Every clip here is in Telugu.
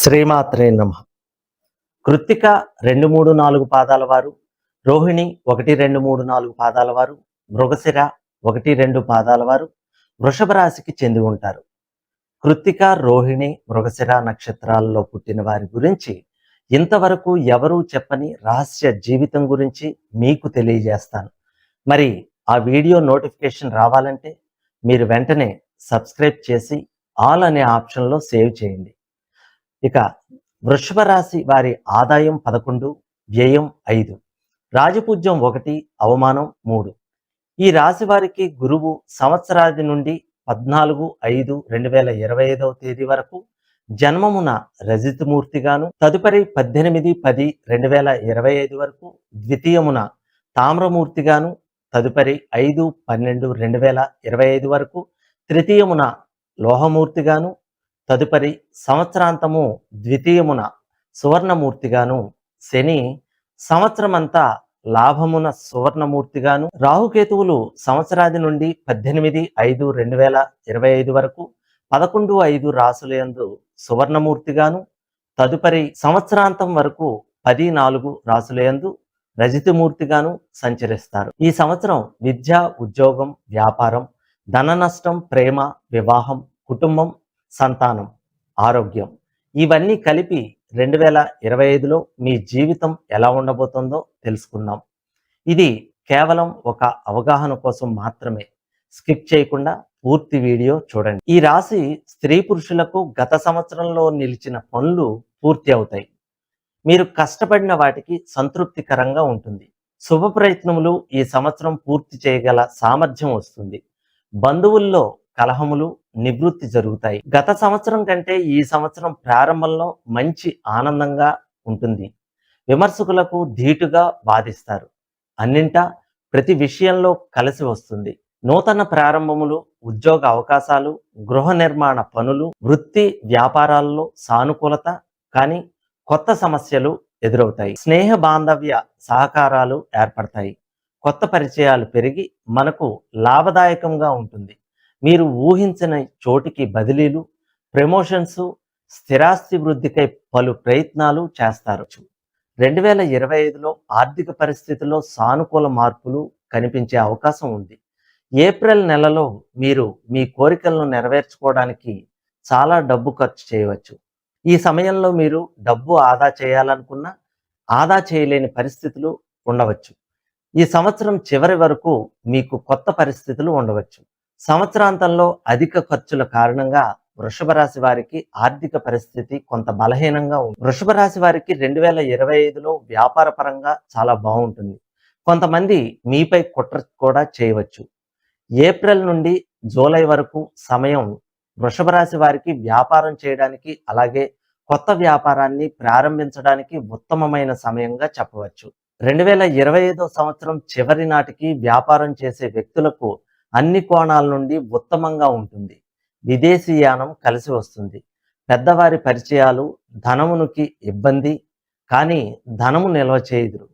శ్రీమాత్రే నమః. కృత్తిక 2, 3, 4 పాదాల వారు, రోహిణి 1, 2, 3, 4 పాదాల వారు, మృగశిర 1, 2 పాదాల వారు వృషభ రాశికి చెంది ఉంటారు. కృత్తిక, రోహిణి, మృగశిర నక్షత్రాలలో పుట్టిన వారి గురించి ఇంతవరకు ఎవరూ చెప్పని రహస్య జీవితం గురించి మీకు తెలియజేస్తాను. మరి ఆ వీడియో నోటిఫికేషన్ రావాలంటే మీరు వెంటనే సబ్స్క్రైబ్ చేసి ఆల్ అనే ఆప్షన్లో సేవ్ చేయండి. ఇక వృషభ రాశి వారి ఆదాయం 11, వ్యయం 5, రాజపూజ్యం 1, అవమానం 3. ఈ రాశి వారికి గురువు సంవత్సరాది నుండి 14/5/2025 తేదీ వరకు జన్మమున రజితమూర్తిగాను, తదుపరి 18/10/2025 వరకు ద్వితీయమున తామ్రమూర్తిగాను, తదుపరి 5/12/2025 వరకు తృతీయమున లోహమూర్తిగాను, తదుపరి సంవత్సరాంతము ద్వితీయమున సువర్ణమూర్తిగాను, శని సంవత్సరమంతా లాభమున సువర్ణమూర్తిగాను, రాహుకేతువులు సంవత్సరాది నుండి 18/5/2025 వరకు 11/5 రాసులయందు సువర్ణమూర్తిగాను, తదుపరి సంవత్సరాంతం వరకు 10/4 రాసులయందు రజితమూర్తిగాను సంచరిస్తారు. ఈ సంవత్సరం విద్య, ఉద్యోగం, వ్యాపారం, ధన నష్టం, ప్రేమ, వివాహం, కుటుంబం, సంతానం, ఆరోగ్యం ఇవన్నీ కలిపి 2025లో మీ జీవితం ఎలా ఉండబోతుందో తెలుసుకుందాం. ఇది కేవలం ఒక అవగాహన కోసం మాత్రమే. స్కిప్ చేయకుండా పూర్తి వీడియో చూడండి. ఈ రాశి స్త్రీ పురుషులకు గత సంవత్సరంలో నిలిచిన పనులు పూర్తి అవుతాయి. మీరు కష్టపడిన వాటికి సంతృప్తికరంగా ఉంటుంది. శుభ ప్రయత్నములు ఈ సంవత్సరం పూర్తి చేయగల సామర్థ్యం వస్తుంది. బంధువుల్లో కలహములు నివృత్తి జరుగుతాయి. గత సంవత్సరం కంటే ఈ సంవత్సరం ప్రారంభంలో మంచి ఆనందంగా ఉంటుంది. విమర్శకులకు ధీటుగా వాదిస్తారు. అన్నింటా ప్రతి విషయంలో కలిసి వస్తుంది. నూతన ప్రారంభములు, ఉద్యోగ అవకాశాలు, గృహ నిర్మాణ పనులు, వృత్తి వ్యాపారాల్లో సానుకూలత, కానీ కొత్త సమస్యలు ఎదురవుతాయి. స్నేహ బాంధవ్య సహకారాలు ఏర్పడతాయి. కొత్త పరిచయాలు పెరిగి మనకు లాభదాయకంగా ఉంటుంది. మీరు ఊహించిన చోటికి బదిలీలు, ప్రమోషన్స్, స్థిరాస్తి వృద్ధికై పలు ప్రయత్నాలు చేస్తారు. 2025లో ఆర్థిక పరిస్థితుల్లో సానుకూల మార్పులు కనిపించే అవకాశం ఉంది. ఏప్రిల్ నెలలో మీరు మీ కోరికలను నెరవేర్చుకోవడానికి చాలా డబ్బు ఖర్చు చేయవచ్చు. ఈ సమయంలో మీరు డబ్బు ఆదా చేయాలనుకున్నా ఆదా చేయలేని పరిస్థితులు ఉండవచ్చు. ఈ సంవత్సరం చివరి వరకు మీకు కొత్త పరిస్థితులు ఉండవచ్చు. సంవత్సరాంతంలో అధిక ఖర్చుల కారణంగా వృషభ రాశి వారికి ఆర్థిక పరిస్థితి కొంత బలహీనంగా ఉంది. వృషభ రాశి వారికి 2025లో వ్యాపార పరంగా చాలా బాగుంటుంది. కొంతమంది మీపై కుట్ర కూడా చేయవచ్చు. ఏప్రిల్ నుండి జూలై వరకు సమయం వృషభ రాశి వారికి వ్యాపారం చేయడానికి, అలాగే కొత్త వ్యాపారాన్ని ప్రారంభించడానికి ఉత్తమమైన సమయంగా చెప్పవచ్చు. 2025 సంవత్సరం చివరి నాటికి వ్యాపారం చేసే వ్యక్తులకు అన్ని కోణాల నుండి ఉత్తమంగా ఉంటుంది. విదేశీయానం కలిసి వస్తుంది. పెద్దవారి పరిచయాలు ధనమునికి ఇబ్బంది, కానీ ధనము నిల్వ చేయుదురు.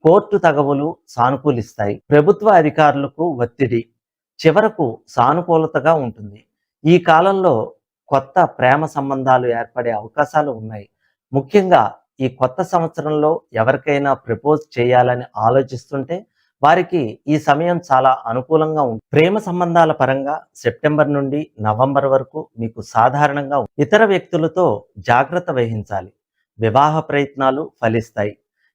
కోర్టు తగవులు సానుకూలిస్తాయి. ప్రభుత్వ అధికారులకు ఒత్తిడి చివరకు సానుకూలతగా ఉంటుంది. ఈ కాలంలో కొత్త ప్రేమ సంబంధాలు ఏర్పడే అవకాశాలు ఉన్నాయి. ముఖ్యంగా ఈ కొత్త సంవత్సరంలో ఎవరికైనా ప్రపోజ్ చేయాలని ఆలోచిస్తుంటే వారికి ఈ సమయం చాలా అనుకూలంగా ఉంటుంది. ప్రేమ సంబంధాల పరంగా సెప్టెంబర్ నుండి నవంబర్ వరకు మీకు సాధారణంగా ఇతర వ్యక్తులతో జాగ్రత్త వహించాలి. వివాహ ప్రయత్నాలు ఫలిస్తాయి.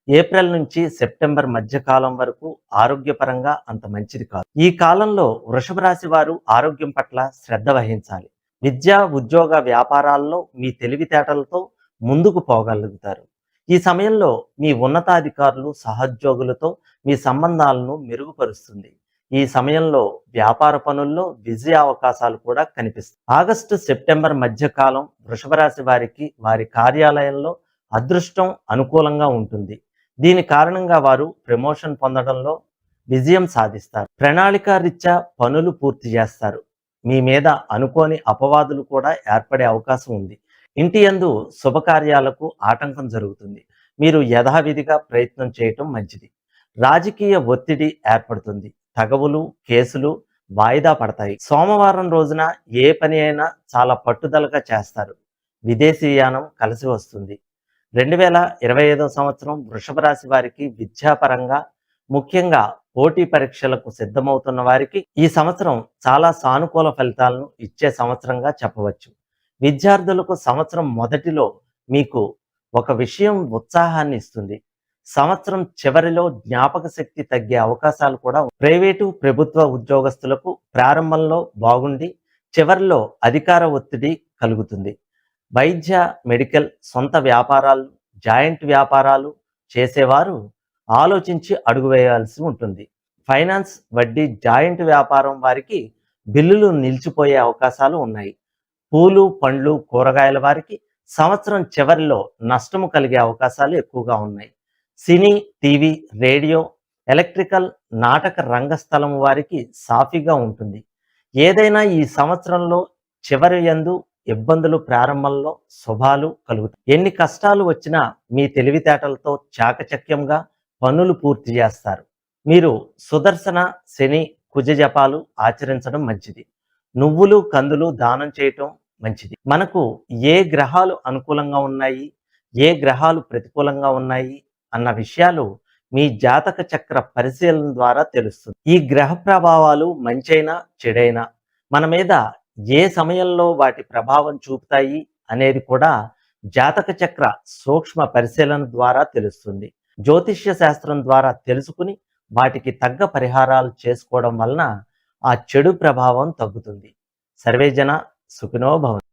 ఏప్రిల్ నుంచి సెప్టెంబర్ మధ్యకాలం వరకు ఆరోగ్యపరంగా అంత మంచిది కాదు. ఈ కాలంలో వృషభ రాశి వారు ఆరోగ్యం పట్ల శ్రద్ధ వహించాలి. విద్య, ఉద్యోగ వ్యాపారాల్లో మీ తెలివితేటలతో ముందుకు పోగలుగుతారు. ఈ సమయంలో మీ ఉన్నతాధికారులు, సహోద్యోగులతో మీ సంబంధాలను మెరుగుపరుస్తుంది. ఈ సమయంలో వ్యాపార పనుల్లో విజయ అవకాశాలు కూడా కనిపిస్తాయి. ఆగస్టు, సెప్టెంబర్ మధ్యకాలం వృషభ రాశి వారికి వారి కార్యాలయంలో అదృష్టం అనుకూలంగా ఉంటుంది. దీని కారణంగా వారు ప్రమోషన్ పొందడంలో విజయం సాధిస్తారు. ప్రణాళిక రీత్యా పనులు పూర్తి చేస్తారు. మీ మీద అనుకోని అపవాదులు కూడా ఏర్పడే అవకాశం ఉంది. ఇంటి యందు శుభకార్యాలకు ఆటంకం జరుగుతుంది. మీరు యథావిధిగా ప్రయత్నం చేయటం మంచిది. రాజకీయ ఒత్తిడి ఏర్పడుతుంది. తగవులు, కేసులు వాయిదా పడతాయి. సోమవారం రోజున ఏ పని అయినా చాలా పట్టుదలగా చేస్తారు. విదేశీయానం కలిసి వస్తుంది. 2025 సంవత్సరం వృషభ రాశి వారికి విద్యాపరంగా, ముఖ్యంగా పోటీ పరీక్షలకు సిద్ధమవుతున్న వారికి ఈ సంవత్సరం చాలా సానుకూల ఫలితాలను ఇచ్చే సంవత్సరంగా చెప్పవచ్చు. విద్యార్థులకు సంవత్సరం మొదటిలో మీకు ఒక విషయం ఉత్సాహాన్ని ఇస్తుంది. సంవత్సరం చివరిలో జ్ఞాపక శక్తి తగ్గే అవకాశాలు కూడా ప్రైవేటు, ప్రభుత్వ ఉద్యోగస్తులకు ప్రారంభంలో బాగుండి చివరిలో అధికార ఒత్తిడి కలుగుతుంది. వైద్య, మెడికల్, సొంత వ్యాపారాలు, జాయింట్ వ్యాపారాలు చేసేవారు ఆలోచించి అడుగు వేయాల్సి ఉంటుంది. ఫైనాన్స్, వడ్డీ, జాయింట్ వ్యాపారం వారికి బిల్లులు నిలిచిపోయే అవకాశాలు ఉన్నాయి. పూలు, పండ్లు, కూరగాయల వారికి సంవత్సరం చివరిలో నష్టము కలిగే అవకాశాలు ఎక్కువగా ఉన్నాయి. సినీ, టీవీ, రేడియో, ఎలక్ట్రికల్, నాటక రంగస్థలం వారికి సాఫీగా ఉంటుంది. ఏదైనా ఈ సంవత్సరంలో చివరి యందు ఇబ్బందులు ప్రారంభంలో శుభాలు కలుగుతాయి. ఎన్ని కష్టాలు వచ్చినా మీ తెలివితేటలతో చాకచక్యంగా పనులు పూర్తి చేస్తారు. మీరు సుదర్శన, శని, కుజ జపాలు ఆచరించడం మంచిది. నువ్వులు, కందులు దానం చేయటం మంచిది. మనకు ఏ గ్రహాలు అనుకూలంగా ఉన్నాయి, ఏ గ్రహాలు ప్రతికూలంగా ఉన్నాయి అన్న విషయాలు మీ జాతక చక్ర పరిశీలన ద్వారా తెలుస్తుంది. ఈ గ్రహ ప్రభావాలు మంచైనా చెడైనా మన మీద ఏ సమయంలో వాటి ప్రభావం చూపుతాయి అనేది కూడా జాతక చక్ర సూక్ష్మ పరిశీలన ద్వారా తెలుస్తుంది. జ్యోతిష్య శాస్త్రం ద్వారా తెలుసుకుని వాటికి తగ్గ పరిహారాలు చేసుకోవడం వలన ఆ చెడు ప్రభావం తగ్గుతుంది. సర్వేజన సుఖినో భవంతు.